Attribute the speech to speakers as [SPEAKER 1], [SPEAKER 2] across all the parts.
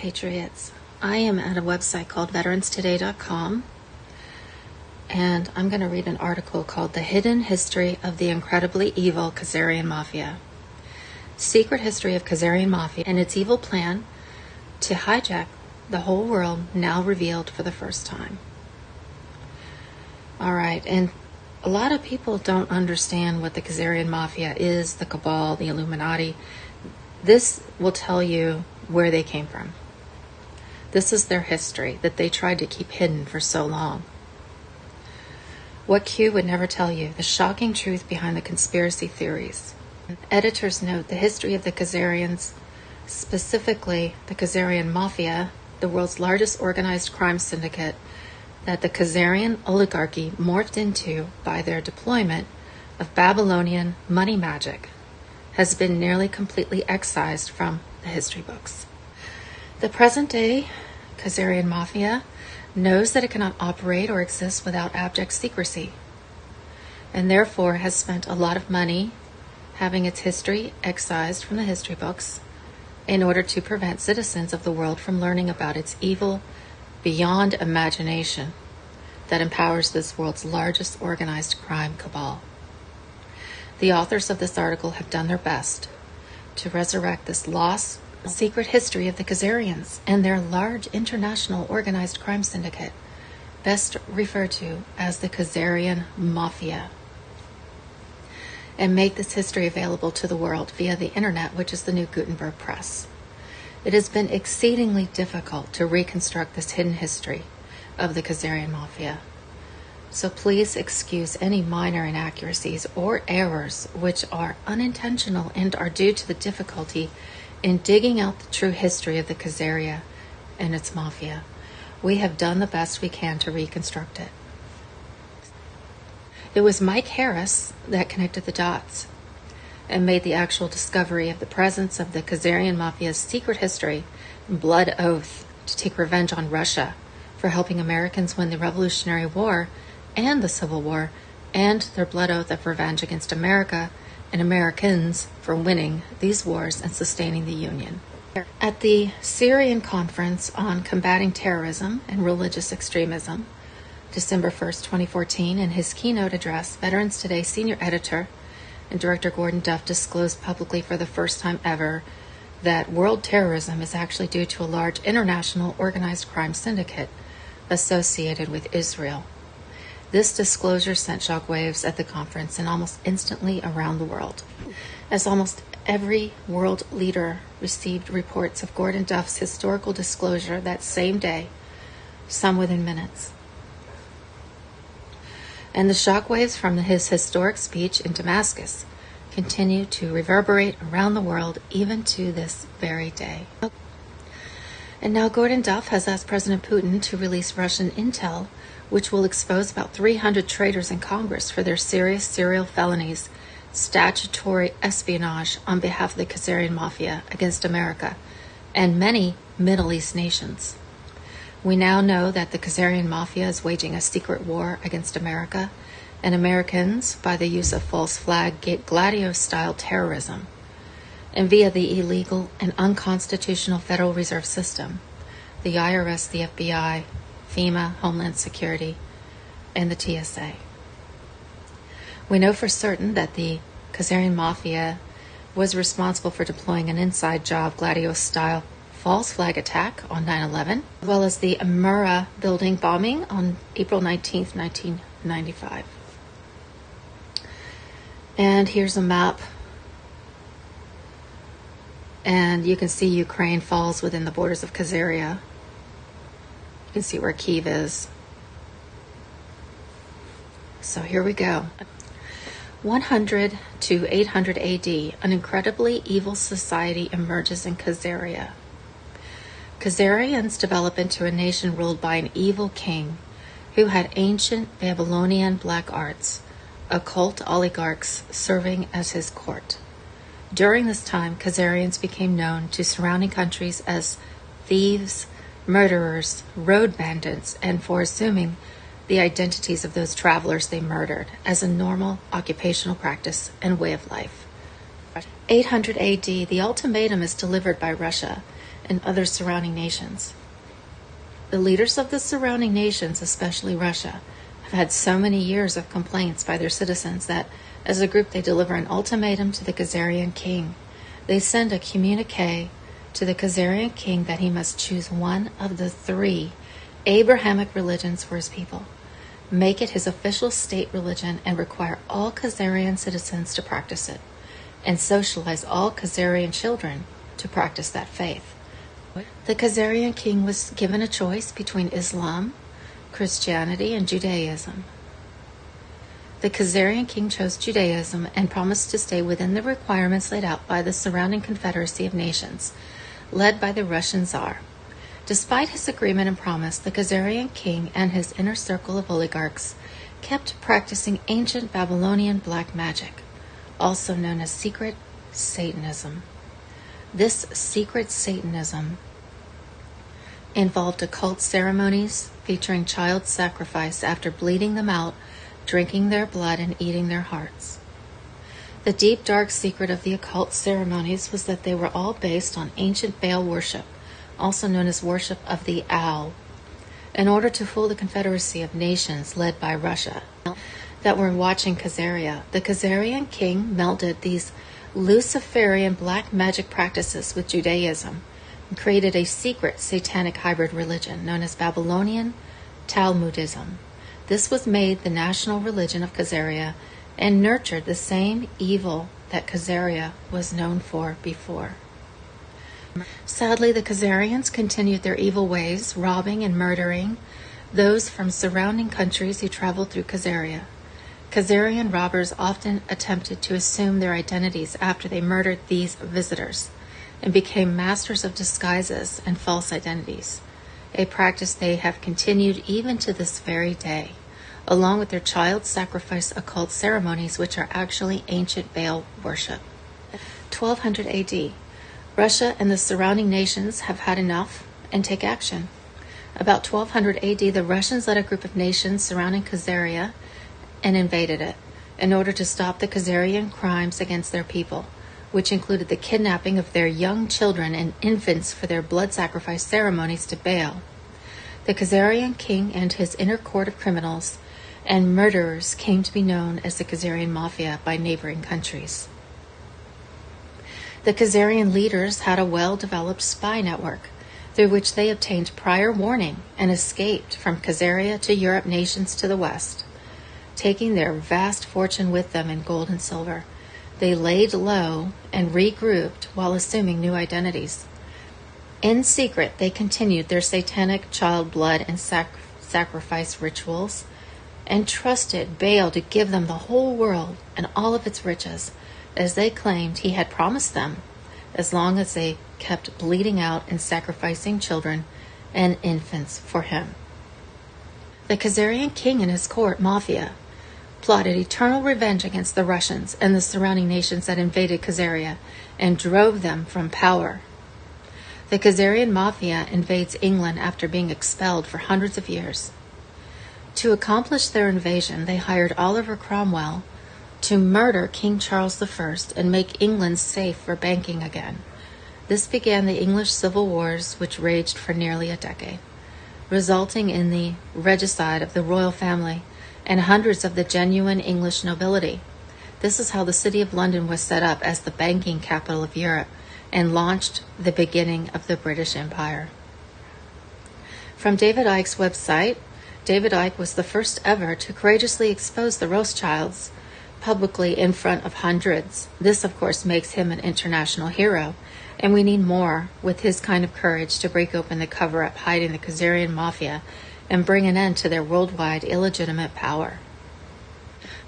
[SPEAKER 1] Patriots. I am at a website called veteranstoday.com, and I'm going to read an article called The Hidden History of the Incredibly Evil Khazarian Mafia. Secret History of Khazarian Mafia and its evil plan to hijack the whole world, now revealed for the first time. Alright, and a lot of people don't understand what the Khazarian Mafia is, the Cabal, the Illuminati. This will tell you where they came from. This is their history that they tried to keep hidden for so long. What Q would never tell you, the shocking truth behind the conspiracy theories. Editor's note, the history of the Khazarians, specifically the Khazarian Mafia, the world's largest organized crime syndicate that the Khazarian oligarchy morphed into by their deployment of Babylonian money magic, has been nearly completely excised from the history books. The present-day Khazarian Mafia knows that it cannot operate or exist without abject secrecy, and therefore has spent a lot of money having its history excised from the history books in order to prevent citizens of the world from learning about its evil beyond imagination that empowers this world's largest organized crime cabal. The authors of this article have done their best to resurrect this lost secret history of the Khazarians and their large international organized crime syndicate, best referred to as the Khazarian Mafia, and make this history available to the world via the internet, which is the new Gutenberg press. It has been exceedingly difficult to reconstruct this hidden history of the Khazarian Mafia. So please excuse any minor inaccuracies or errors which are unintentional and are due to the difficulty in digging out the true history of the Khazaria and its mafia. We have done the best we can to reconstruct it. It was Mike Harris that connected the dots and made the actual discovery of the presence of the Khazarian Mafia's secret history and blood oath to take revenge on Russia for helping Americans win the Revolutionary War and the Civil War, and their blood oath of revenge against America and Americans for winning these wars and sustaining the Union. At the Syrian Conference on Combating Terrorism and Religious Extremism, December 1st, 2014, in his keynote address, Veterans Today senior editor and director Gordon Duff disclosed publicly for the first time ever that world terrorism is actually due to a large international organized crime syndicate associated with Israel. This disclosure sent shockwaves at the conference and almost instantly around the world, as almost every world leader received reports of Gordon Duff's historical disclosure that same day, some within minutes. And the shockwaves from his historic speech in Damascus continue to reverberate around the world even to this very day. And now Gordon Duff has asked President Putin to release Russian intel, which will expose about 300 traitors in Congress for their serious serial felonies, statutory espionage on behalf of the Khazarian Mafia against America and many Middle East nations. We now know that the Khazarian Mafia is waging a secret war against America and Americans by the use of false flag Gladio-style terrorism and via the illegal and unconstitutional Federal Reserve System, the IRS, the FBI, FEMA, Homeland Security, and the TSA. We know for certain that the Khazarian Mafia was responsible for deploying an inside job Gladio-style false flag attack on 9/11, as well as the Amura building bombing on April 19th, 1995. And here's a map. And you can see Ukraine falls within the borders of Khazaria. You can see where Kyiv is. So here we go. 100 to 800 AD, an incredibly evil society emerges in Khazaria. Khazarians develop into a nation ruled by an evil king who had ancient Babylonian black arts, occult oligarchs serving as his court. During this time, Khazarians became known to surrounding countries as thieves, murderers, road bandits, and for assuming the identities of those travelers they murdered as a normal occupational practice and way of life. 800 AD, the ultimatum is delivered by Russia, and other surrounding nations. The leaders of the surrounding nations, especially Russia, have had so many years of complaints by their citizens that, as a group, they deliver an ultimatum to the Khazarian king. They send a communique to the Khazarian king that he must choose one of the 3 Abrahamic religions for his people, make it his official state religion, and require all Khazarian citizens to practice it, and socialize all Khazarian children to practice that faith. The Khazarian king was given a choice between Islam, Christianity, and Judaism. The Khazarian king chose Judaism and promised to stay within the requirements laid out by the surrounding confederacy of nations, led by the Russian Tsar. Despite his agreement and promise, the Khazarian king and his inner circle of oligarchs kept practicing ancient Babylonian black magic, also known as secret Satanism. This secret Satanism involved occult ceremonies featuring child sacrifice after bleeding them out, drinking their blood, and eating their hearts. The deep, dark secret of the occult ceremonies was that they were all based on ancient Baal worship, also known as worship of the owl, in order to fool the confederacy of nations led by Russia that were watching Khazaria. The Khazarian king melded these Luciferian black magic practices with Judaism and created a secret satanic hybrid religion known as Babylonian Talmudism. This was made the national religion of Khazaria and nurtured the same evil that Khazaria was known for before. Sadly, the Khazarians continued their evil ways, robbing and murdering those from surrounding countries who traveled through Khazaria. Khazarian robbers often attempted to assume their identities after they murdered these visitors and became masters of disguises and false identities, a practice they have continued even to this very day, along with their child sacrifice occult ceremonies, which are actually ancient Baal worship. 1200 AD. Russia and the surrounding nations have had enough and take action. About 1200 AD, the Russians led a group of nations surrounding Khazaria and invaded it in order to stop the Khazarian crimes against their people, which included the kidnapping of their young children and infants for their blood sacrifice ceremonies to Baal. The Khazarian king and his inner court of criminals and murderers came to be known as the Khazarian Mafia by neighboring countries. The Khazarian leaders had a well-developed spy network through which they obtained prior warning and escaped from Khazaria to Europe nations to the west. Taking their vast fortune with them in gold and silver, they laid low and regrouped while assuming new identities. In secret, they continued their satanic child blood and sacrifice rituals and trusted Baal to give them the whole world and all of its riches, as they claimed he had promised them, as long as they kept bleeding out and sacrificing children and infants for him. The Khazarian king and his court mafia plotted eternal revenge against the Russians and the surrounding nations that invaded Khazaria and drove them from power. The Khazarian Mafia invades England after being expelled for hundreds of years. To accomplish their invasion, they hired Oliver Cromwell to murder King Charles I and make England safe for banking again. This began the English Civil Wars, which raged for nearly a decade, resulting in the regicide of the royal family and hundreds of the genuine English nobility. This is how the city of London was set up as the banking capital of Europe and launched the beginning of the British Empire. From David Icke's website, David Icke was the first ever to courageously expose the Rothschilds publicly in front of hundreds. This, of course, makes him an international hero, and we need more with his kind of courage to break open the cover-up hiding the Khazarian Mafia and bring an end to their worldwide illegitimate power.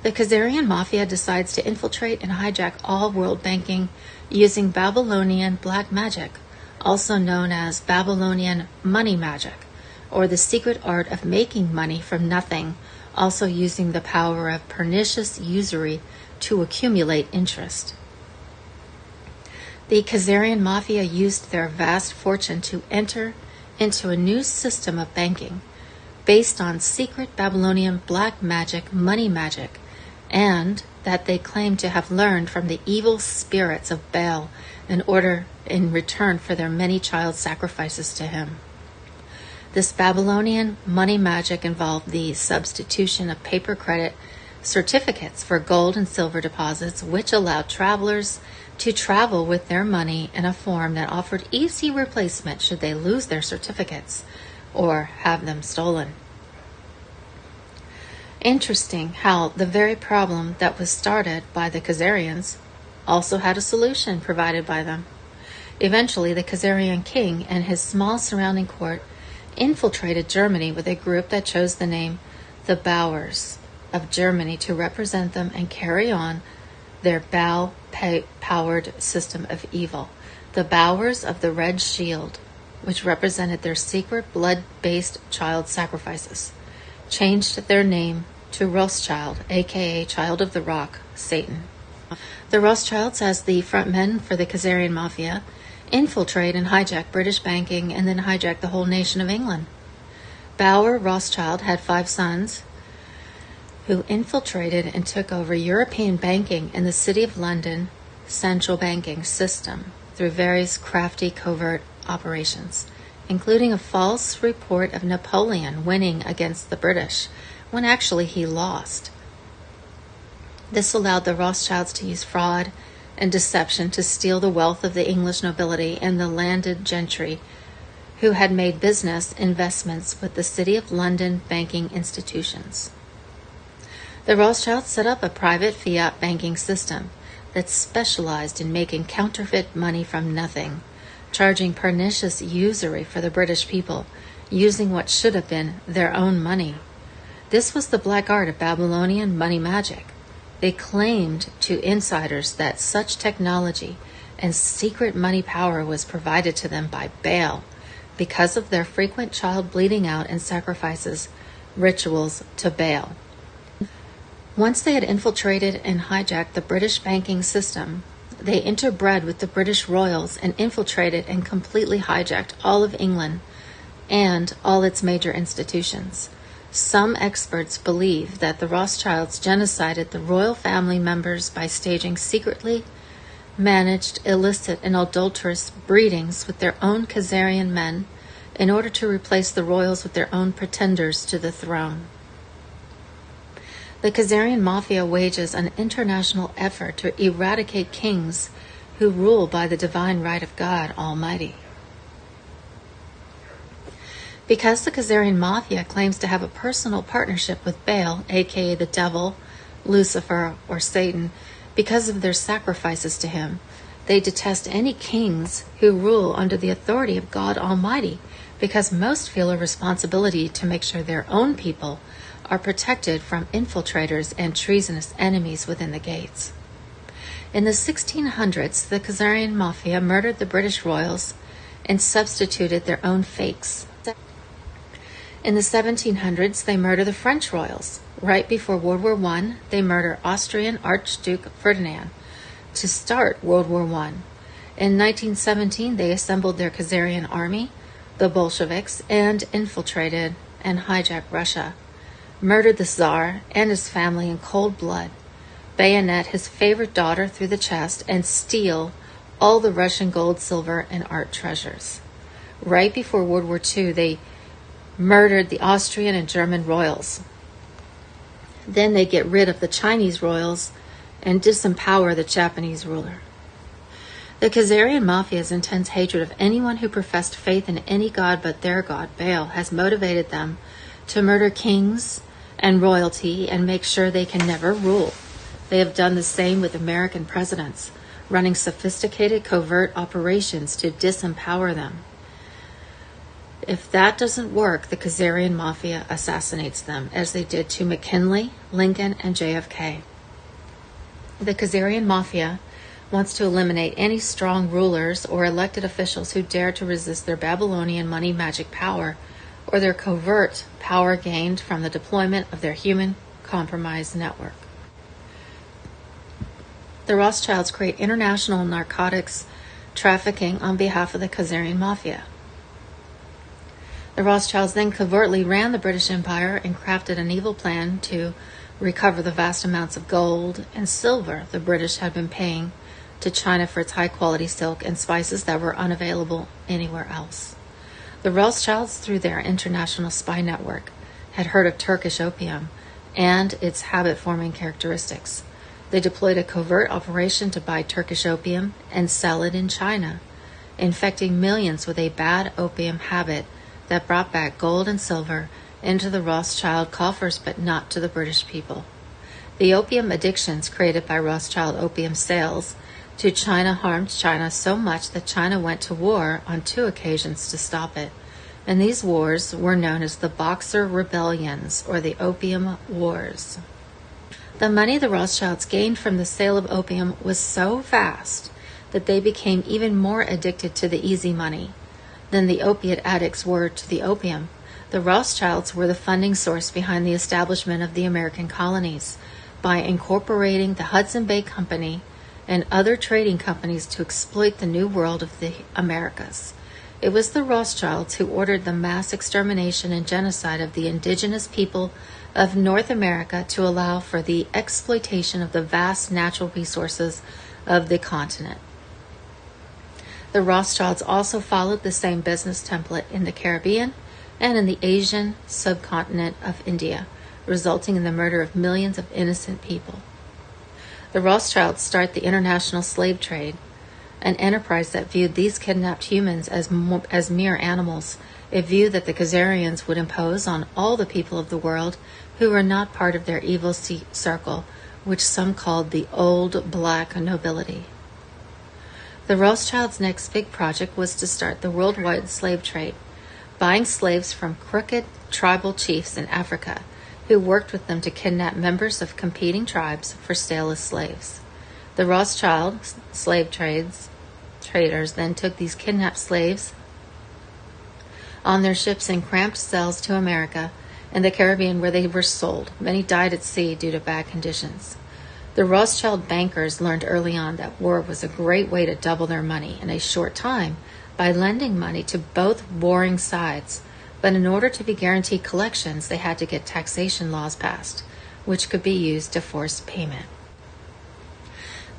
[SPEAKER 1] The Khazarian Mafia decides to infiltrate and hijack all world banking using Babylonian black magic, also known as Babylonian money magic, or the secret art of making money from nothing, also using the power of pernicious usury to accumulate interest. The Khazarian Mafia used their vast fortune to enter into a new system of banking based on secret Babylonian black magic, money magic, and that they claim to have learned from the evil spirits of Baal in return for their many child sacrifices to him. This Babylonian money magic involved the substitution of paper credit certificates for gold and silver deposits, which allowed travelers to travel with their money in a form that offered easy replacement should they lose their certificates or have them stolen. Interesting how the very problem that was started by the Khazarians also had a solution provided by them. Eventually, the Khazarian king and his small surrounding court infiltrated Germany with a group that chose the name the Bowers of Germany to represent them and carry on their Baal-powered system of evil. The Bowers of the Red Shield, which represented their secret blood-based child sacrifices, changed their name to Rothschild, aka Child of the Rock, Satan. The Rothschilds, as the front men for the Khazarian Mafia, infiltrate and hijack British banking and then hijack the whole nation of England. Bauer Rothschild had 5 sons who infiltrated and took over European banking in the City of London central banking system through various crafty covert operations, including a false report of Napoleon winning against the British when actually he lost. This allowed the Rothschilds to use fraud and deception to steal the wealth of the English nobility and the landed gentry who had made business investments with the City of London banking institutions. The Rothschilds set up a private fiat banking system that specialized in making counterfeit money from nothing, charging pernicious usury for the British people, using what should have been their own money. This was the black art of Babylonian money magic. They claimed to insiders that such technology and secret money power was provided to them by Baal because of their frequent child bleeding out and sacrifices rituals to Baal. Once they had infiltrated and hijacked the British banking system, they interbred with the British royals and infiltrated and completely hijacked all of England and all its major institutions. Some experts believe that the Rothschilds genocided the royal family members by staging secretly managed illicit and adulterous breedings with their own Khazarian men in order to replace the royals with their own pretenders to the throne. The Khazarian Mafia wages an international effort to eradicate kings who rule by the divine right of God Almighty. Because the Khazarian Mafia claims to have a personal partnership with Baal, aka the devil, Lucifer, or Satan, because of their sacrifices to him, they detest any kings who rule under the authority of God Almighty, because most feel a responsibility to make sure their own people are protected from infiltrators and treasonous enemies within the gates. In the 1600s, the Khazarian Mafia murdered the British royals and substituted their own fakes. In the 1700s, they murder the French royals. Right before World War I, they murder Austrian Archduke Ferdinand to start World War I. In 1917, they assembled their Khazarian army, the Bolsheviks, and infiltrated and hijacked Russia, murdered the Tsar and his family in cold blood, bayonet his favorite daughter through the chest, and steal all the Russian gold, silver, and art treasures. Right before World War II, they murdered the Austrian and German royals. Then they get rid of the Chinese royals and disempower the Japanese ruler. The Khazarian Mafia's intense hatred of anyone who professed faith in any god but their god, Baal, has motivated them to murder kings and royalty and make sure they can never rule. They have done the same with American presidents, running sophisticated covert operations to disempower them. If that doesn't work, the Khazarian Mafia assassinates them, as they did to McKinley, Lincoln, and JFK. The Khazarian Mafia wants to eliminate any strong rulers or elected officials who dare to resist their Babylonian money magic power or their covert power gained from the deployment of their human compromise network. The Rothschilds create international narcotics trafficking on behalf of the Khazarian Mafia. The Rothschilds then covertly ran the British Empire and crafted an evil plan to recover the vast amounts of gold and silver the British had been paying to China for its high-quality silk and spices that were unavailable anywhere else. The Rothschilds, through their international spy network, had heard of Turkish opium and its habit-forming characteristics. They deployed a covert operation to buy Turkish opium and sell it in China, infecting millions with a bad opium habit that brought back gold and silver into the Rothschild coffers, but not to the British people. The opium addictions created by Rothschild opium sales to China harmed China so much that China went to war on 2 occasions to stop it. And these wars were known as the Boxer Rebellions, or the Opium Wars. The money the Rothschilds gained from the sale of opium was so vast that they became even more addicted to the easy money than the opiate addicts were to the opium. The Rothschilds were the funding source behind the establishment of the American colonies by incorporating the Hudson Bay Company and other trading companies to exploit the new world of the Americas. It was the Rothschilds who ordered the mass extermination and genocide of the indigenous people of North America to allow for the exploitation of the vast natural resources of the continent. The Rothschilds also followed the same business template in the Caribbean and in the Asian subcontinent of India, resulting in the murder of millions of innocent people. The Rothschilds start the international slave trade, an enterprise that viewed these kidnapped humans as mere animals, a view that the Khazarians would impose on all the people of the world who were not part of their evil circle, which some called the old black nobility. The Rothschilds' next big project was to start the worldwide slave trade, buying slaves from crooked tribal chiefs in Africa who worked with them to kidnap members of competing tribes for sale as slaves. The Rothschild slave traders then took these kidnapped slaves on their ships in cramped cells to America and the Caribbean, where they were sold. Many died at sea due to bad conditions. The Rothschild bankers learned early on that war was a great way to double their money in a short time by lending money to both warring sides. But in order to be guaranteed collections, they had to get taxation laws passed, which could be used to force payment.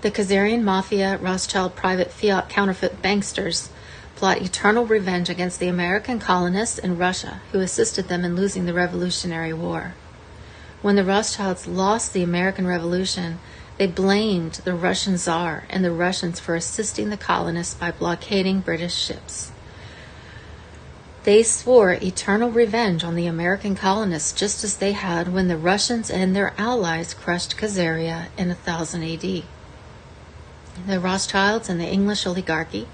[SPEAKER 1] The Khazarian Mafia, Rothschild private fiat counterfeit banksters, plot eternal revenge against the American colonists in Russia, who assisted them in losing the Revolutionary War. When the Rothschilds lost the American Revolution, they blamed the Russian Tsar and the Russians for assisting the colonists by blockading British ships. They swore eternal revenge on the American colonists, just as they had when the Russians and their allies crushed Khazaria in 1000 AD. The Rothschilds and the English oligarchy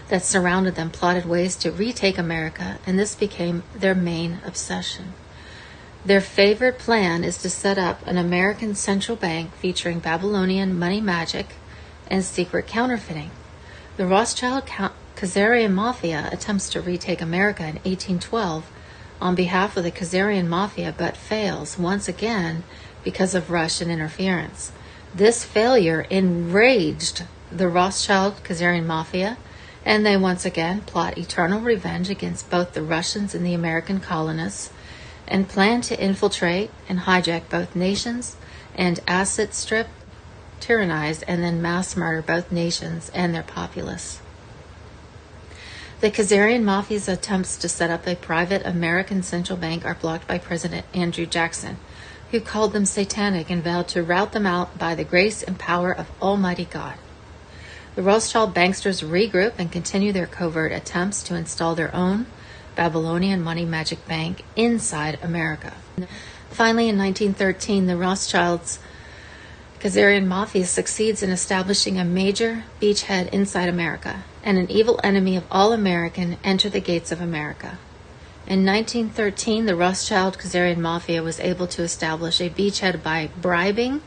[SPEAKER 1] that surrounded them plotted ways to retake America, and this became their main obsession. Their favorite plan is to set up an American central bank featuring Babylonian money magic and secret counterfeiting. The Rothschild Khazarian Mafia attempts to retake America in 1812 on behalf of the Khazarian Mafia, but fails once again because of Russian interference. This failure enraged the Rothschild Khazarian Mafia, and they once again plot eternal revenge against both the Russians and the American colonists, and plan to infiltrate and hijack both nations and asset strip, tyrannize, and then mass murder both nations and their populace. The Khazarian Mafia's attempts to set up a private American central bank are blocked by President Andrew Jackson, who called them satanic and vowed to rout them out by the grace and power of Almighty God. The Rothschild banksters regroup and continue their covert attempts to install their own Babylonian money magic bank inside America. Finally, in 1913, the Rothschilds Khazarian Mafia succeeds in establishing a major beachhead inside America, and an evil enemy of all American enter the gates of America. In 1913, the Rothschild Khazarian Mafia was able to establish a beachhead by bribing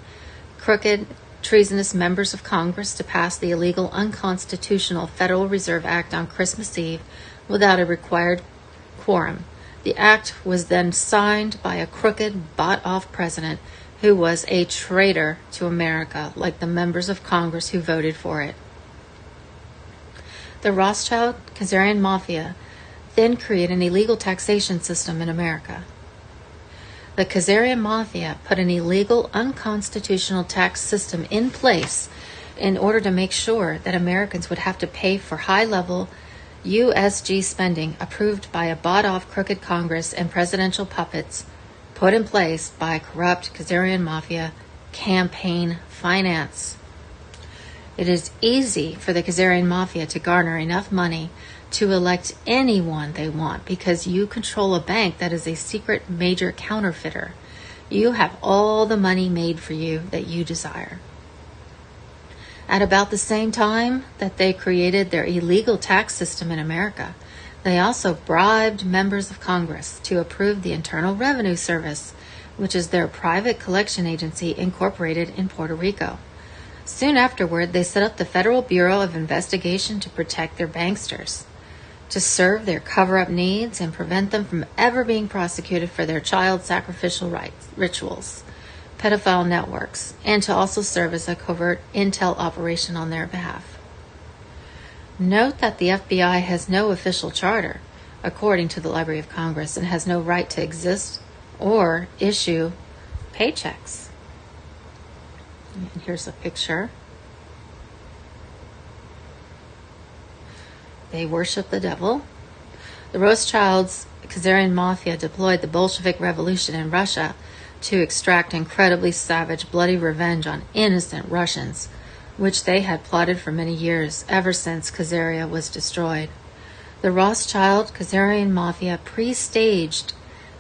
[SPEAKER 1] crooked, treasonous members of Congress to pass the illegal, unconstitutional Federal Reserve Act on Christmas Eve without a required quorum. The act was then signed by a crooked, bought-off president who was a traitor to America, like the members of Congress who voted for it. The Rothschild Khazarian Mafia then created an illegal taxation system in America. The Khazarian Mafia put an illegal, unconstitutional tax system in place in order to make sure that Americans would have to pay for high-level USG spending approved by a bought-off crooked Congress and presidential puppets put in place by corrupt Khazarian Mafia campaign finance. It is easy for the Khazarian Mafia to garner enough money to elect anyone they want because you control a bank that is a secret major counterfeiter. You have all the money made for you that you desire. At about the same time that they created their illegal tax system in America, they also bribed members of Congress to approve the Internal Revenue Service, which is their private collection agency incorporated in Puerto Rico. Soon afterward, they set up the Federal Bureau of Investigation to protect their banksters, to serve their cover-up needs and prevent them from ever being prosecuted for their child sacrificial rituals, pedophile networks, and to also serve as a covert intel operation on their behalf. Note that the FBI has no official charter, according to the Library of Congress, and has no right to exist or issue paychecks. And here's a picture. They worship the devil. The Rothschilds' Khazarian Mafia deployed the Bolshevik Revolution in Russia to extract incredibly savage, bloody revenge on innocent Russians, which they had plotted for many years, ever since Khazaria was destroyed. The Rothschild Khazarian Mafia pre-staged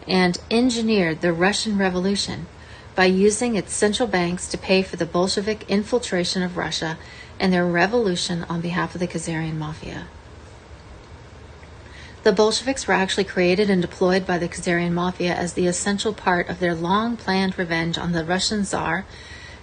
[SPEAKER 1] and engineered the Russian Revolution by using its central banks to pay for the Bolshevik infiltration of Russia and their revolution on behalf of the Khazarian Mafia. The Bolsheviks were actually created and deployed by the Khazarian Mafia as the essential part of their long-planned revenge on the Russian Tsar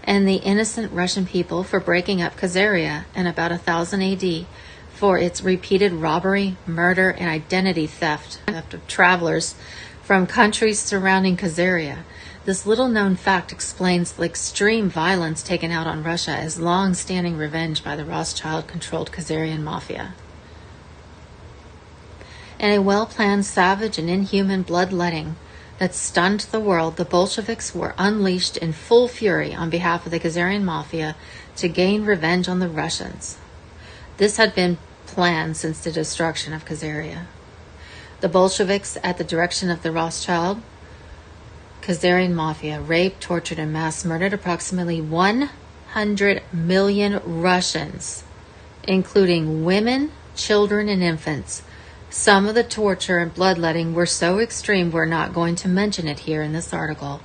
[SPEAKER 1] and the innocent Russian people for breaking up Khazaria in about 1000 AD for its repeated robbery, murder, and identity theft of travelers from countries surrounding Khazaria. This little-known fact explains the extreme violence taken out on Russia as long-standing revenge by the Rothschild-controlled Khazarian Mafia. In a well-planned, savage, and inhuman bloodletting that stunned the world, the Bolsheviks were unleashed in full fury on behalf of the Khazarian Mafia to gain revenge on the Russians. This had been planned since the destruction of Khazaria. The Bolsheviks, at the direction of the Rothschild Khazarian Mafia, raped, tortured, and mass murdered approximately 100 million Russians, including women, children, and infants. Some of the torture and bloodletting were so extreme we're not going to mention it here in this article.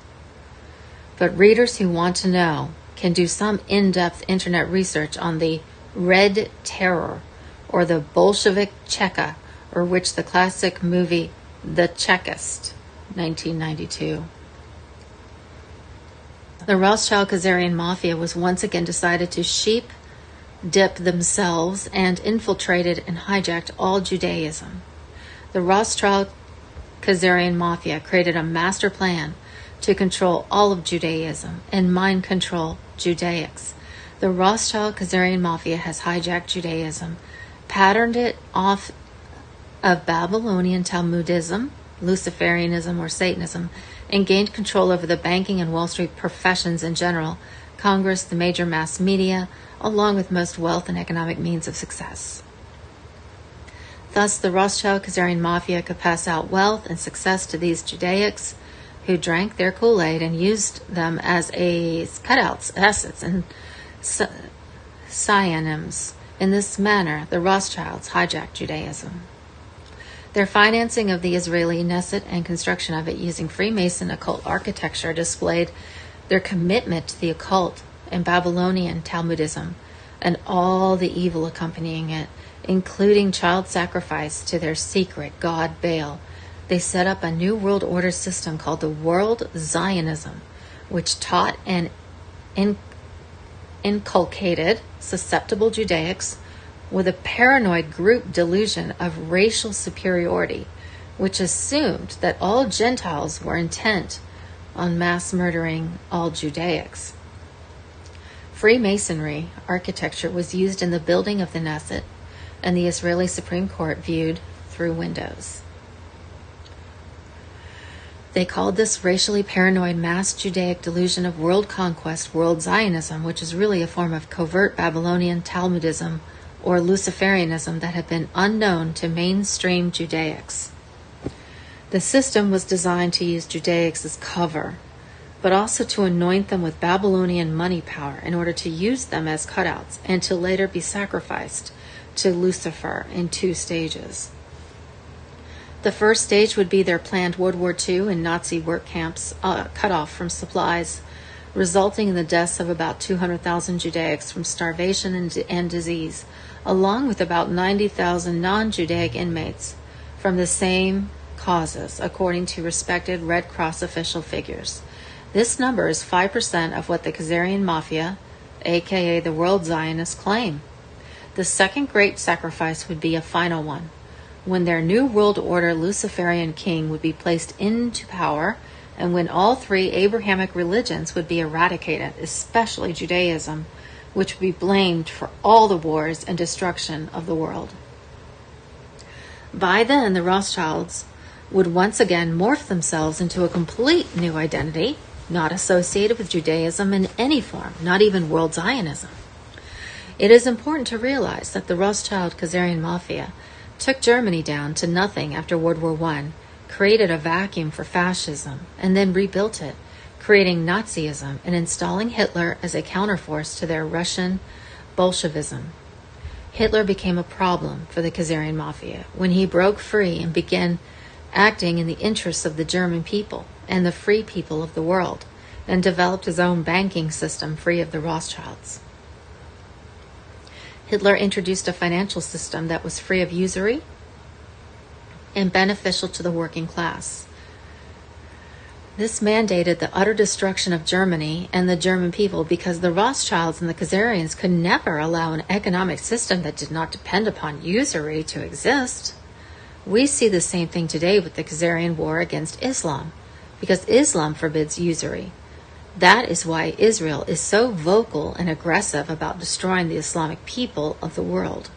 [SPEAKER 1] But readers who want to know can do some in-depth internet research on the Red Terror or the Bolshevik Cheka, or which the classic movie The Chekist, 1992. The Rothschild Khazarian Mafia was once again decided to sheep dip themselves and infiltrated and hijacked all Judaism. The Rothschild Khazarian Mafia created a master plan to control all of Judaism and mind control Judaics. The Rothschild Khazarian Mafia has hijacked Judaism, patterned it off of Babylonian Talmudism, Luciferianism, or Satanism, and gained control over the banking and Wall Street professions in general, Congress, the major mass media, along with most wealth and economic means of success. Thus, the Rothschild Khazarian Mafia could pass out wealth and success to these Judaics who drank their Kool-Aid and used them as cutouts, assets, and synonyms. In this manner, the Rothschilds hijacked Judaism. Their financing of the Israeli Knesset and construction of it using Freemason occult architecture displayed their commitment to the occult and Babylonian Talmudism and all the evil accompanying it, including child sacrifice to their secret god Baal. They set up a new world order system called the World Zionism, which taught and inculcated susceptible Judaics with a paranoid group delusion of racial superiority, which assumed that all Gentiles were intent on mass murdering all Judaics. Freemasonry architecture was used in the building of the Knesset, and the Israeli Supreme Court viewed through windows. They called this racially paranoid mass Judaic delusion of world conquest world Zionism, which is really a form of covert Babylonian Talmudism or Luciferianism that had been unknown to mainstream Judaics. The system was designed to use Judaics as cover, but also to anoint them with Babylonian money power in order to use them as cutouts and to later be sacrificed to Lucifer in 2 stages. The first stage would be their planned World War II and Nazi work camps cut off from supplies, resulting in the deaths of about 200,000 Judaics from starvation and disease, along with about 90,000 non-Judaic inmates from the same causes, according to respected Red Cross official figures. This number is 5% of what the Khazarian Mafia, aka the World Zionists, claim. The second great sacrifice would be a final one, when their new world order Luciferian king would be placed into power, and when all 3 Abrahamic religions would be eradicated, especially Judaism, which would be blamed for all the wars and destruction of the world. By then, the Rothschilds would once again morph themselves into a complete new identity, not associated with Judaism in any form, not even world Zionism. It is important to realize that the Rothschild-Khazarian Mafia took Germany down to nothing after World War I, created a vacuum for fascism, and then rebuilt it, creating Nazism and installing Hitler as a counterforce to their Russian Bolshevism. Hitler became a problem for the Khazarian Mafia when he broke free and began acting in the interests of the German people and the free people of the world, and developed his own banking system free of the Rothschilds. Hitler introduced a financial system that was free of usury and beneficial to the working class. This mandated the utter destruction of Germany and the German people because the Rothschilds and the Khazarians could never allow an economic system that did not depend upon usury to exist. We see the same thing today with the Khazarian war against Islam, because Islam forbids usury. That is why Israel is so vocal and aggressive about destroying the Islamic people of the world.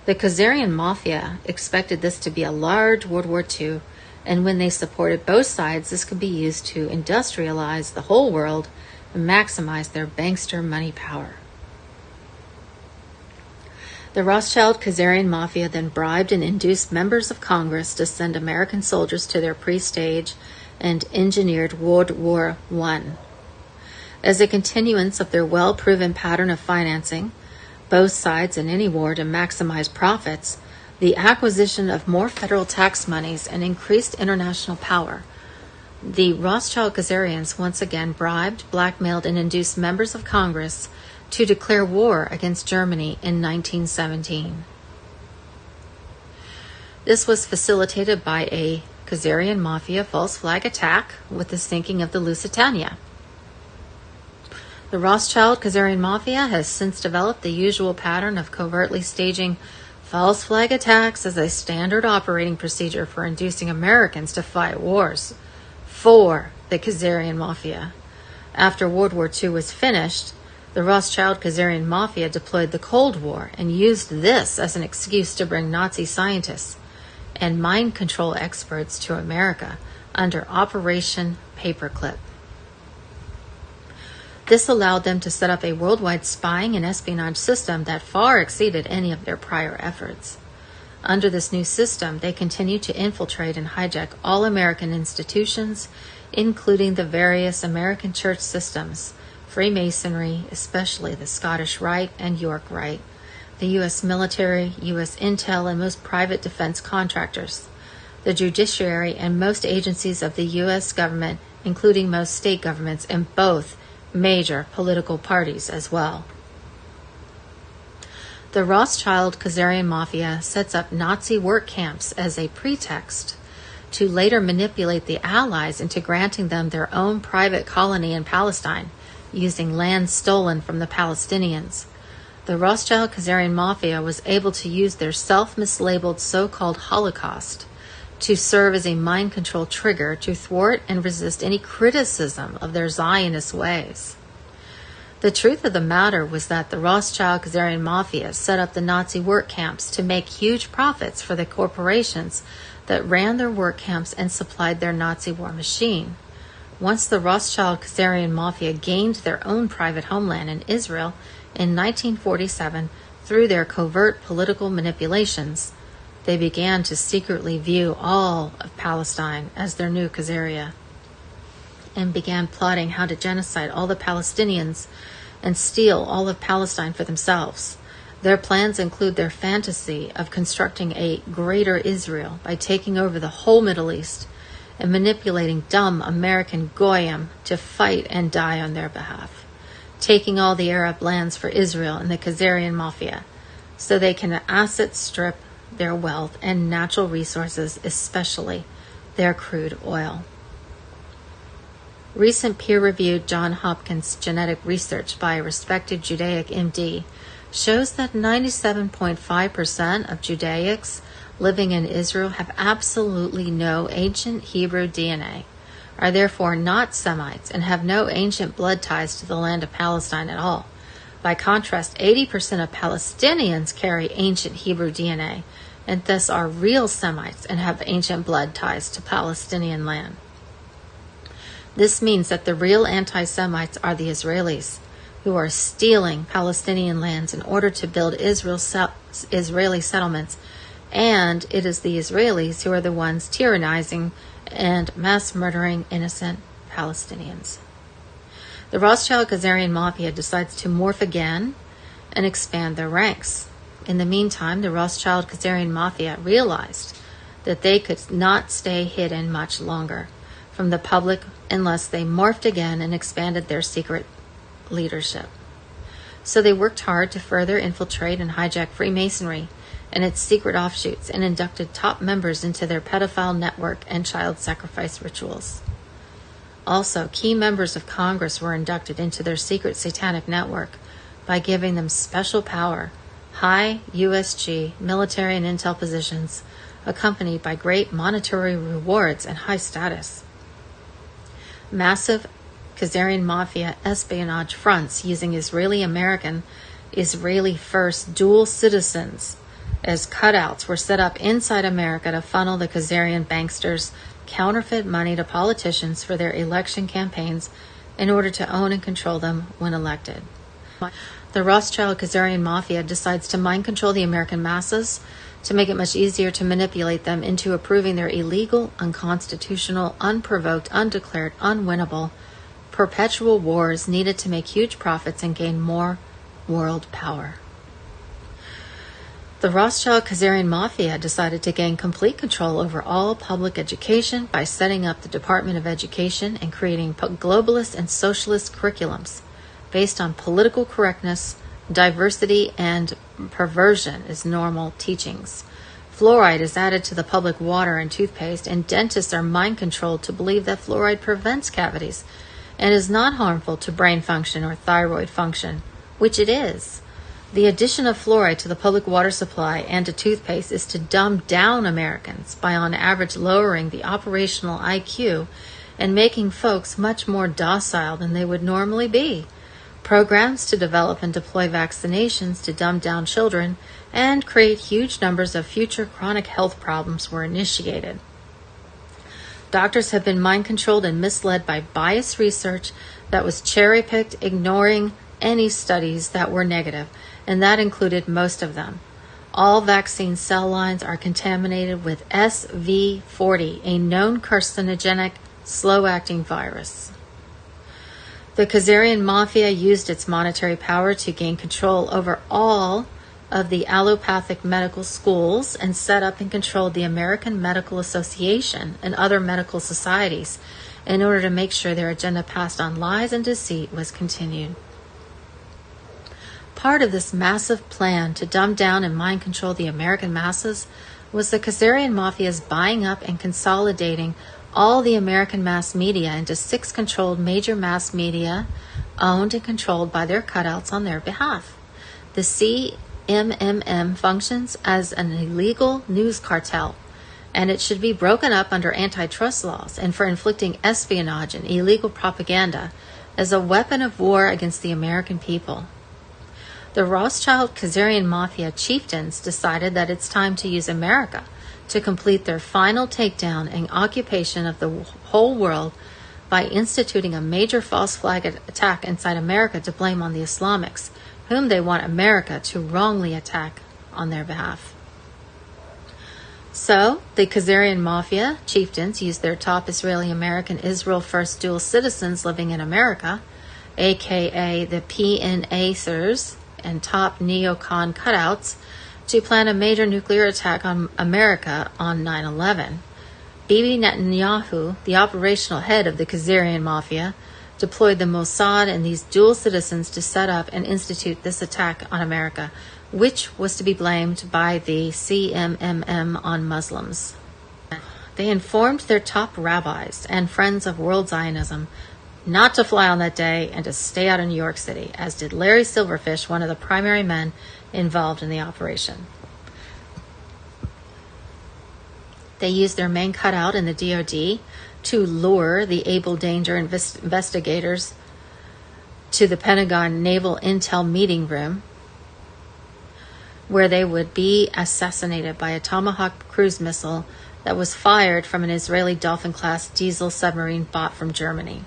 [SPEAKER 1] The Khazarian Mafia expected this to be a large World War II, and when they supported both sides, this could be used to industrialize the whole world and maximize their bankster money power. The Rothschild-Khazarian Mafia then bribed and induced members of Congress to send American soldiers to their pre-stage and engineered World War I. As a continuance of their well-proven pattern of financing both sides in any war to maximize profits, the acquisition of more federal tax monies and increased international power, the Rothschild-Khazarians once again bribed, blackmailed, and induced members of Congress to declare war against Germany in 1917. This was facilitated by a Khazarian Mafia false flag attack with the sinking of the Lusitania. The Rothschild-Khazarian Mafia has since developed the usual pattern of covertly staging false flag attacks as a standard operating procedure for inducing Americans to fight wars for the Khazarian Mafia. After World War II was finished, the Rothschild-Khazarian Mafia deployed the Cold War and used this as an excuse to bring Nazi scientists and mind control experts to America under Operation Paperclip. This allowed them to set up a worldwide spying and espionage system that far exceeded any of their prior efforts. Under this new system, they continued to infiltrate and hijack all American institutions, including the various American church systems, Freemasonry, especially the Scottish Rite and York Rite, the U.S. military, U.S. intel, and most private defense contractors, the judiciary, and most agencies of the U.S. government, including most state governments and both major political parties as well. The Rothschild-Khazarian Mafia sets up Nazi work camps as a pretext to later manipulate the Allies into granting them their own private colony in Palestine, using land stolen from the Palestinians. The Rothschild-Khazarian Mafia was able to use their self-mislabeled so-called Holocaust to serve as a mind control trigger to thwart and resist any criticism of their Zionist ways. The truth of the matter was that the Rothschild-Khazarian Mafia set up the Nazi work camps to make huge profits for the corporations that ran their work camps and supplied their Nazi war machine. Once the Rothschild-Khazarian Mafia gained their own private homeland in Israel in 1947 through their covert political manipulations, they began to secretly view all of Palestine as their new Khazaria and began plotting how to genocide all the Palestinians and steal all of Palestine for themselves. Their plans include their fantasy of constructing a greater Israel by taking over the whole Middle East and manipulating dumb American goyim to fight and die on their behalf, taking all the Arab lands for Israel and the Khazarian Mafia so they can asset strip their wealth and natural resources, especially their crude oil. Recent peer-reviewed Johns Hopkins genetic research by a respected Judaic MD shows that 97.5% of Judaics living in Israel have absolutely no ancient Hebrew DNA, are therefore not Semites, and have no ancient blood ties to the land of Palestine at all. By contrast, 80% of Palestinians carry ancient Hebrew DNA, and thus are real Semites and have ancient blood ties to Palestinian land. This means that the real anti-Semites are the Israelis, who are stealing Palestinian lands in order to build Israeli settlements, and it is the Israelis who are the ones tyrannizing and mass murdering innocent Palestinians. The Rothschild-Khazarian Mafia decides to morph again and expand their ranks. In the meantime, the Rothschild-Khazarian Mafia realized that they could not stay hidden much longer from the public unless they morphed again and expanded their secret leadership. So they worked hard to further infiltrate and hijack Freemasonry and its secret offshoots, and inducted top members into their pedophile network and child sacrifice rituals. Also, key members of Congress were inducted into their secret satanic network by giving them special power, high USG, military and intel positions, accompanied by great monetary rewards and high status. Massive Khazarian Mafia espionage fronts using Israeli-American, Israeli-first dual citizens as cutouts were set up inside America to funnel the Khazarian banksters' counterfeit money to politicians for their election campaigns in order to own and control them when elected. The Rothschild-Khazarian Mafia decides to mind control the American masses to make it much easier to manipulate them into approving their illegal, unconstitutional, unprovoked, undeclared, unwinnable, perpetual wars needed to make huge profits and gain more world power. The Rothschild-Khazarian Mafia decided to gain complete control over all public education by setting up the Department of Education and creating globalist and socialist curriculums based on political correctness, diversity, and perversion as normal teachings. Fluoride is added to the public water and toothpaste, and dentists are mind-controlled to believe that fluoride prevents cavities and is not harmful to brain function or thyroid function, which it is. The addition of fluoride to the public water supply and to toothpaste is to dumb down Americans by on average lowering the operational IQ and making folks much more docile than they would normally be. Programs to develop and deploy vaccinations to dumb down children and create huge numbers of future chronic health problems were initiated. Doctors have been mind-controlled and misled by biased research that was cherry-picked, ignoring any studies that were negative, and that included most of them. All vaccine cell lines are contaminated with SV40, a known carcinogenic, slow-acting virus. The Khazarian Mafia used its monetary power to gain control over all of the allopathic medical schools and set up and controlled the American Medical Association and other medical societies in order to make sure their agenda passed on lies and deceit was continued. Part of this massive plan to dumb down and mind control the American masses was the Khazarian Mafia's buying up and consolidating all the American mass media into 6 controlled major mass media owned and controlled by their cutouts on their behalf. The CMMM functions as an illegal news cartel, and it should be broken up under antitrust laws and for inflicting espionage and illegal propaganda as a weapon of war against the American people. The Rothschild-Khazarian Mafia chieftains decided that it's time to use America to complete their final takedown and occupation of the whole world by instituting a major false flag attack inside America to blame on the Islamics, whom they want America to wrongly attack on their behalf. So, the Khazarian Mafia chieftains used their top Israeli-American Israel First dual citizens living in America, aka the PNAsers and top neocon cutouts, to plan a major nuclear attack on America on 9/11. Bibi Netanyahu, the operational head of the Khazarian Mafia, deployed the Mossad and these dual citizens to set up and institute this attack on America, which was to be blamed by the CMMM on Muslims. They informed their top rabbis and friends of world Zionism not to fly on that day and to stay out of New York City, as did Larry Silverfish, one of the primary men involved in the operation. They used their main cutout in the DoD to lure the Able Danger investigators to the Pentagon Naval Intel meeting room, where they would be assassinated by a Tomahawk cruise missile that was fired from an Israeli Dolphin-class diesel submarine bought from Germany.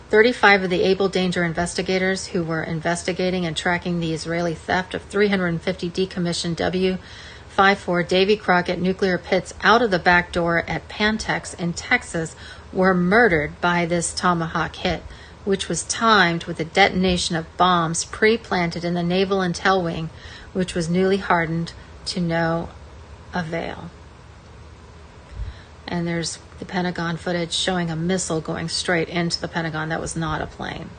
[SPEAKER 1] 35 of the Able Danger investigators who were investigating and tracking the Israeli theft of 350 decommissioned W-54 Davy Crockett nuclear pits out of the back door at Pantex in Texas were murdered by this Tomahawk hit, which was timed with the detonation of bombs pre-planted in the Naval Intel Wing, which was newly hardened to no avail. And there's the Pentagon footage showing a missile going straight into the Pentagon that was not a plane.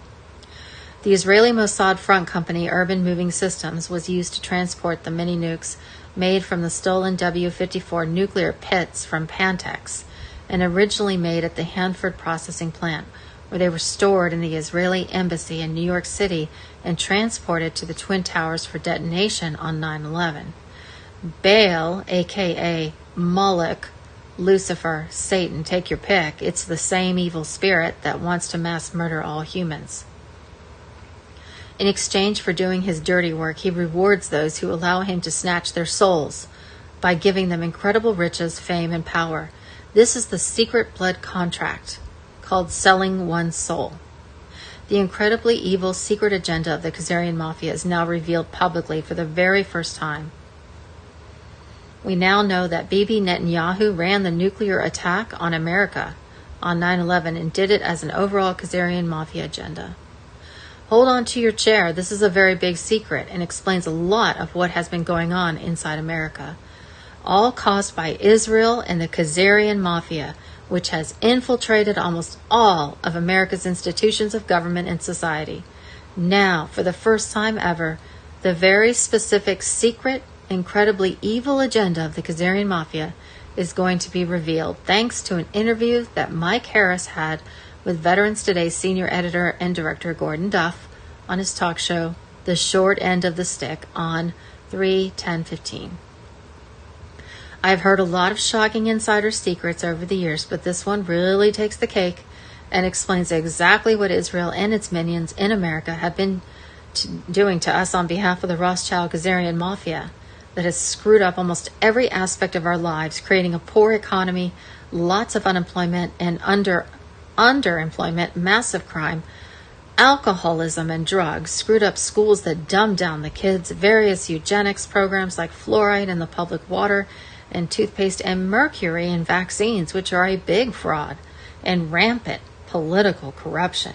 [SPEAKER 1] The Israeli Mossad front company, Urban Moving Systems, was used to transport the mini nukes made from the stolen W-54 nuclear pits from Pantex, and originally made at the Hanford processing plant, where they were stored in the Israeli embassy in New York City and transported to the Twin Towers for detonation on 9/11. Baal, aka Moloch, Lucifer, Satan, take your pick, it's the same evil spirit that wants to mass murder all humans. In exchange for doing his dirty work, he rewards those who allow him to snatch their souls by giving them incredible riches, fame, and power. This is the secret blood contract called selling one's soul. The incredibly evil secret agenda of the Khazarian Mafia is now revealed publicly for the very first time. We now know that Bibi Netanyahu ran the nuclear attack on America on 9/11 and did it as an overall Khazarian Mafia agenda. Hold on to your chair. This is a very big secret and explains a lot of what has been going on inside America, all caused by Israel and the Khazarian Mafia, which has infiltrated almost all of America's institutions of government and society. Now, for the first time ever, the very specific, secret, incredibly evil agenda of the Khazarian Mafia is going to be revealed, thanks to an interview that Mike Harris had with Veterans Today's senior editor and director Gordon Duff on his talk show, The Short End of the Stick, on 3/10/15. I've heard a lot of shocking insider secrets over the years, but this one really takes the cake and explains exactly what Israel and its minions in America have been doing to us on behalf of the Rothschild Khazarian Mafia that has screwed up almost every aspect of our lives, creating a poor economy, lots of unemployment and underemployment, massive crime, alcoholism and drugs, screwed up schools that dumb down the kids, various eugenics programs like fluoride in the public water and toothpaste, and mercury in vaccines, which are a big fraud, and rampant political corruption.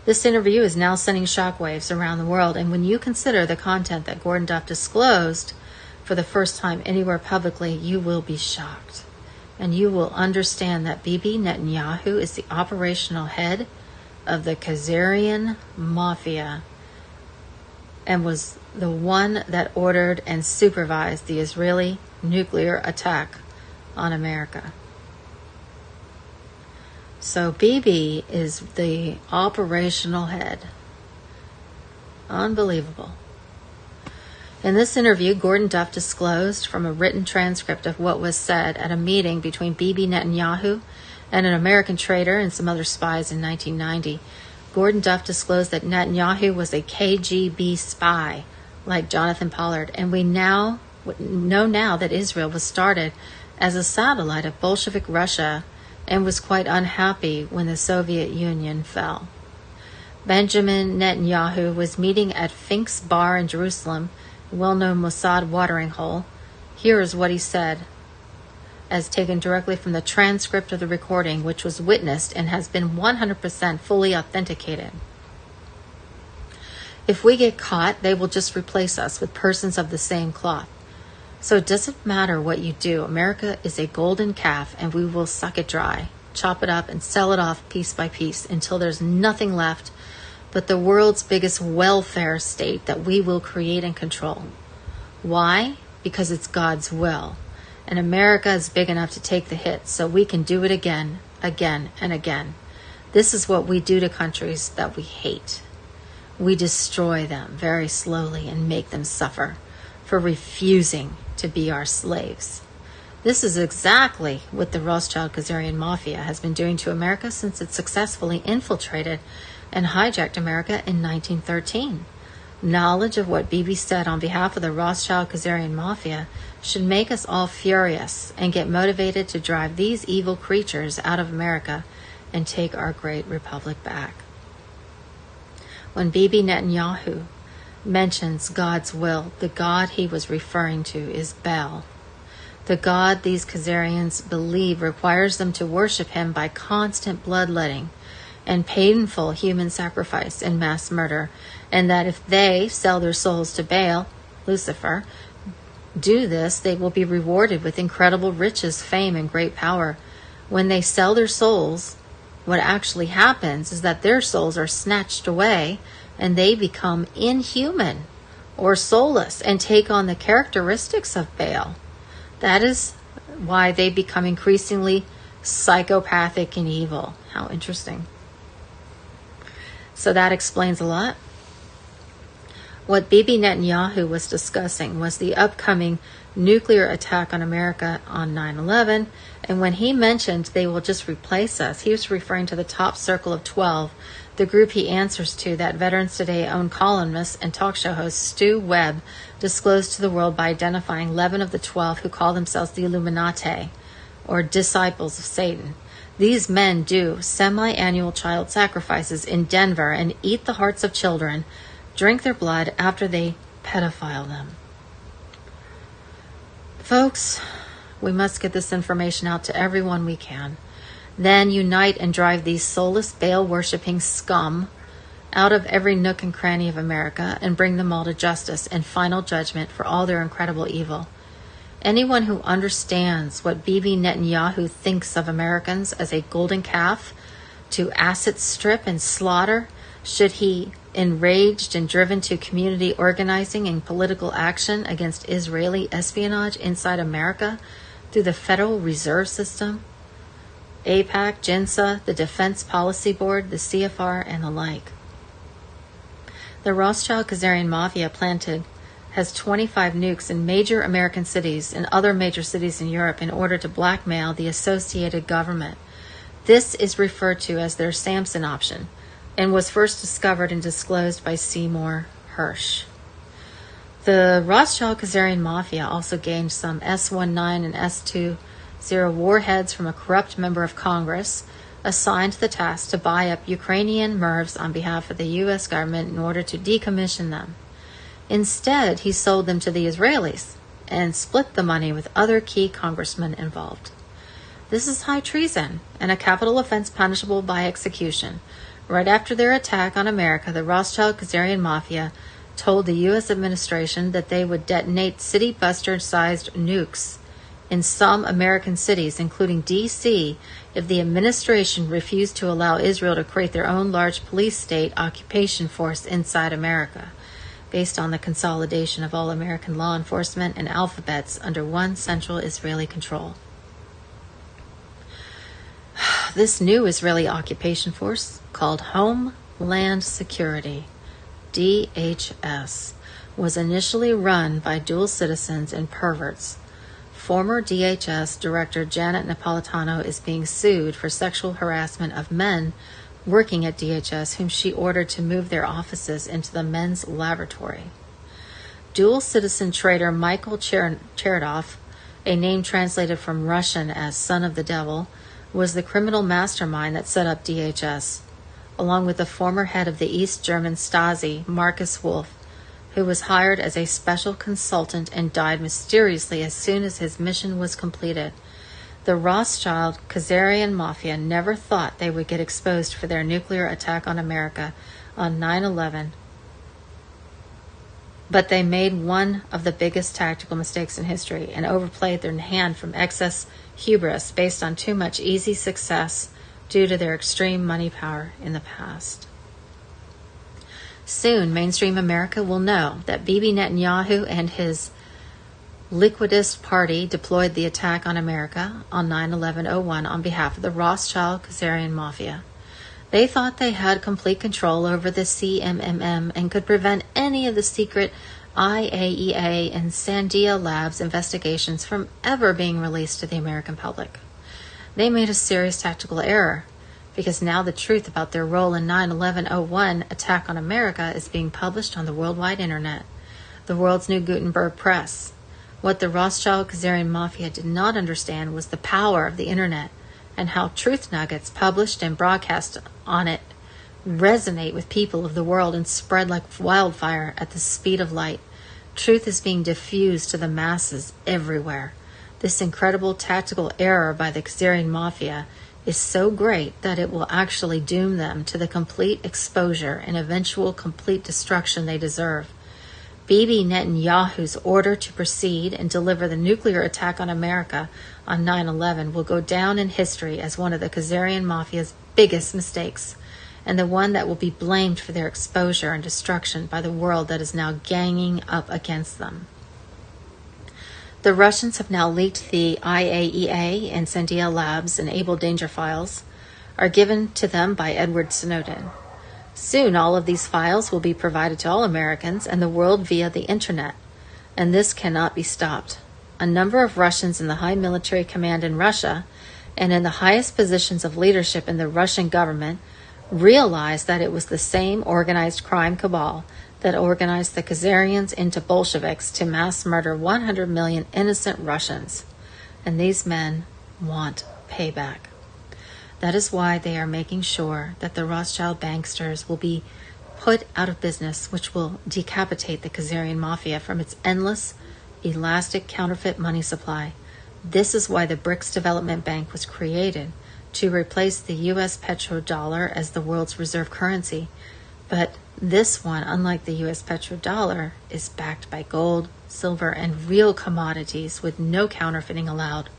[SPEAKER 1] This interview is now sending shockwaves around the world, and when you consider the content that Gordon Duff disclosed for the first time anywhere publicly, you will be shocked. And you will understand that Bibi Netanyahu is the operational head of the Khazarian Mafia and was the one that ordered and supervised the Israeli nuclear attack on America. So Bibi is the operational head. Unbelievable. In this interview, Gordon Duff disclosed from a written transcript of what was said at a meeting between Bibi Netanyahu and an American trader and some other spies in 1990. Gordon Duff disclosed that Netanyahu was a KGB spy like Jonathan Pollard. And we know now that Israel was started as a satellite of Bolshevik Russia and was quite unhappy when the Soviet Union fell. Benjamin Netanyahu was meeting at Fink's Bar in Jerusalem, a well-known Mossad watering hole. Here is what he said, as taken directly from the transcript of the recording, which was witnessed and has been 100% fully authenticated. If we get caught, they will just replace us with persons of the same cloth. So it doesn't matter what you do. America is a golden calf, and we will suck it dry, chop it up, and sell it off piece by piece until there's nothing left but the world's biggest welfare state that we will create and control. Why? Because it's God's will. And America is big enough to take the hit, so we can do it again, again, and again. This is what we do to countries that we hate. We destroy them very slowly and make them suffer for refusing to be our slaves. This is exactly what the Rothschild-Khazarian Mafia has been doing to America since it successfully infiltrated and hijacked America in 1913. Knowledge of what Bibi said on behalf of the Rothschild-Khazarian Mafia should make us all furious and get motivated to drive these evil creatures out of America and take our great republic back. When Bibi Netanyahu mentions God's will, the God he was referring to is Baal. The God these Khazarians believe requires them to worship him by constant bloodletting and painful human sacrifice and mass murder, and that if they sell their souls to Baal, Lucifer, do this, they will be rewarded with incredible riches, fame, and great power. When they sell their souls, what actually happens is that their souls are snatched away and they become inhuman or soulless and take on the characteristics of Baal. That is why they become increasingly psychopathic and evil. How interesting. So that explains a lot. What Bibi Netanyahu was discussing was the upcoming nuclear attack on America on 9/11, and when he mentioned they will just replace us, he was referring to the top circle of 12, the group he answers to that Veterans Today-owned columnist and talk show host Stu Webb disclosed to the world by identifying 11 of the 12 who call themselves the Illuminati, or disciples of Satan. These men do semi-annual child sacrifices in Denver and eat the hearts of children, drink their blood after they pedophile them. Folks, we must get this information out to everyone we can. Then unite and drive these soulless Baal-worshipping scum out of every nook and cranny of America and bring them all to justice and final judgment for all their incredible evil. Anyone who understands what Bibi Netanyahu thinks of Americans as a golden calf to asset strip and slaughter, should he enraged and driven to community organizing and political action against Israeli espionage inside America through the Federal Reserve System, AIPAC, JINSA, the Defense Policy Board, the CFR, and the like. The Rothschild-Khazarian Mafia has 25 nukes in major American cities and other major cities in Europe in order to blackmail the associated government. This is referred to as their Samson option and was first discovered and disclosed by Seymour Hersh. The Rothschild-Khazarian Mafia also gained some S-19 and S-20 warheads from a corrupt member of Congress assigned the task to buy up Ukrainian MIRVs on behalf of the U.S. government in order to decommission them. Instead, he sold them to the Israelis and split the money with other key congressmen involved. This is high treason and a capital offense punishable by execution. Right after their attack on America, the Rothschild-Khazarian Mafia told the U.S. administration that they would detonate city-buster-sized nukes in some American cities, including D.C., if the administration refused to allow Israel to create their own large police state occupation force inside America, based on the consolidation of all American law enforcement and alphabets under one central Israeli control. This new Israeli occupation force, called Homeland Security, DHS, was initially run by dual citizens and perverts. Former DHS Director Janet Napolitano is being sued for sexual harassment of men working at DHS whom she ordered to move their offices into the men's laboratory. dual citizen trader Michael Chertoff, a name translated from Russian as son of the devil, was the criminal mastermind that set up DHS, along with the former head of the East German Stasi, Markus Wolf, who was hired as a special consultant and died mysteriously as soon as his mission was completed. The Rothschild Khazarian Mafia never thought they would get exposed for their nuclear attack on America on 9/11, but they made one of the biggest tactical mistakes in history and overplayed their hand from excess hubris based on too much easy success due to their extreme money power in the past. Soon, mainstream America will know that Bibi Netanyahu and his liquidist party deployed the attack on America on 9/11/01 on behalf of the Rothschild Khazarian Mafia. They thought they had complete control over the CMMM and could prevent any of the secret IAEA and Sandia Labs investigations from ever being released to the American public. They made a serious tactical error, because now the truth about their role in 9/11/01 attack on America is being published on the worldwide internet, the world's new Gutenberg press. What the Rothschild Khazarian Mafia did not understand was the power of the internet and how truth nuggets published and broadcast on it resonate with people of the world and spread like wildfire at the speed of light. Truth is being diffused to the masses everywhere. This incredible tactical error by the Khazarian Mafia is so great that it will actually doom them to the complete exposure and eventual complete destruction they deserve. Bibi Netanyahu's order to proceed and deliver the nuclear attack on America on 9/11 will go down in history as one of the Khazarian Mafia's biggest mistakes, and the one that will be blamed for their exposure and destruction by the world that is now ganging up against them. The Russians have now leaked the IAEA and Sandia Labs and Able Danger files are given to them by Edward Snowden. Soon all of these files will be provided to all Americans and the world via the internet, and this cannot be stopped. A number of Russians in the high military command in Russia and in the highest positions of leadership in the Russian government realized that it was the same organized crime cabal that organized the Khazarians into Bolsheviks to mass murder 100 million innocent Russians. And these men want payback. That is why they are making sure that the Rothschild banksters will be put out of business, which will decapitate the Khazarian Mafia from its endless, elastic counterfeit money supply. This is why the BRICS Development Bank was created, to replace the U.S. petrodollar as the world's reserve currency. But this one, unlike the U.S. petrodollar, is backed by gold, silver, and real commodities with no counterfeiting allowed.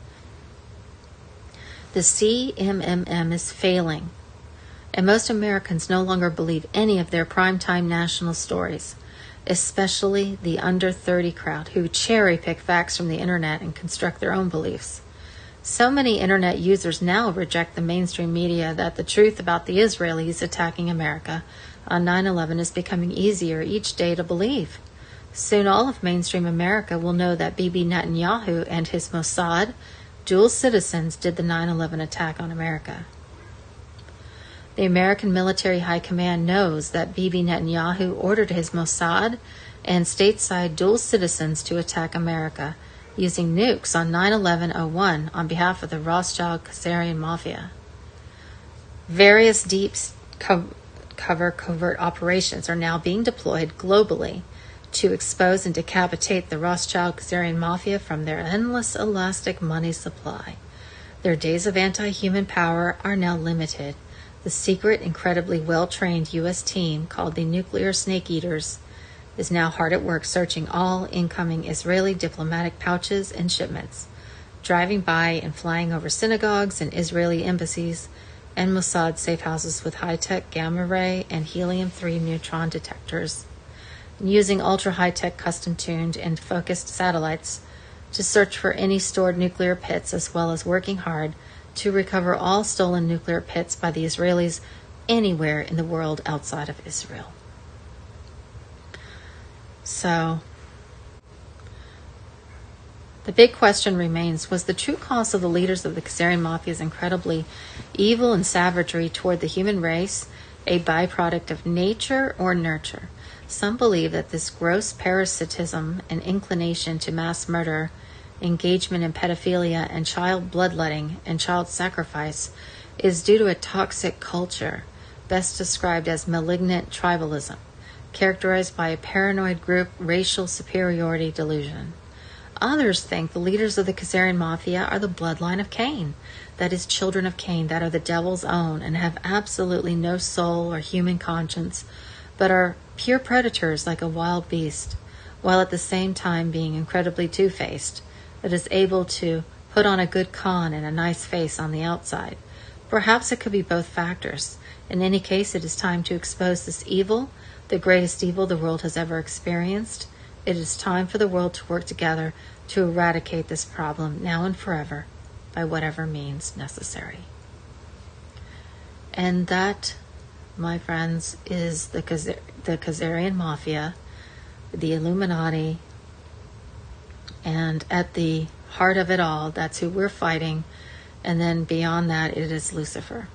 [SPEAKER 1] The CMMM is failing, and most Americans no longer believe any of their primetime national stories, especially the under 30 crowd who cherry-pick facts from the internet and construct their own beliefs. So many internet users now reject the mainstream media that the truth about the Israelis attacking America on 9/11 is becoming easier each day to believe. Soon all of mainstream America will know that Bibi Netanyahu and his Mossad dual citizens did the 9/11 attack on America. The American military high command knows that Bibi Netanyahu ordered his Mossad and stateside dual citizens to attack America using nukes on 9/11/01 on behalf of the Rothschild Khazarian Mafia. Various deep cover covert operations are now being deployed globally to expose and decapitate the Rothschild Khazarian Mafia from their endless elastic money supply. Their days of anti-human power are now limited. The secret, incredibly well-trained U.S. team called the Nuclear Snake Eaters is now hard at work searching all incoming Israeli diplomatic pouches and shipments, driving by and flying over synagogues and Israeli embassies and Mossad safe houses with high-tech gamma-ray and helium-3 neutron detectors, and using ultra-high-tech custom-tuned and focused satellites to search for any stored nuclear pits, as well as working hard to recover all stolen nuclear pits by the Israelis anywhere in the world outside of Israel. So, the big question remains, was the true cause of the leaders of the Khazarian Mafia's incredibly evil and savagery toward the human race a byproduct of nature or nurture. Some believe that this gross parasitism and inclination to mass murder, engagement in pedophilia and child bloodletting and child sacrifice is due to a toxic culture, best described as malignant tribalism, characterized by a paranoid group racial superiority delusion. Others think the leaders of the Khazarian Mafia are the bloodline of Cain, that is, children of Cain, that are the devil's own and have absolutely no soul or human conscience, but are pure predators like a wild beast, while at the same time being incredibly two-faced, that is able to put on a good con and a nice face on the outside. Perhaps it could be both factors. In any case, it is time to expose this evil, the greatest evil the world has ever experienced. It is time for the world to work together to eradicate this problem now and forever by whatever means necessary. And that, my friends, is the Khazarian Mafia, the Illuminati, and at the heart of it all, that's who we're fighting. And then beyond that, it is Lucifer.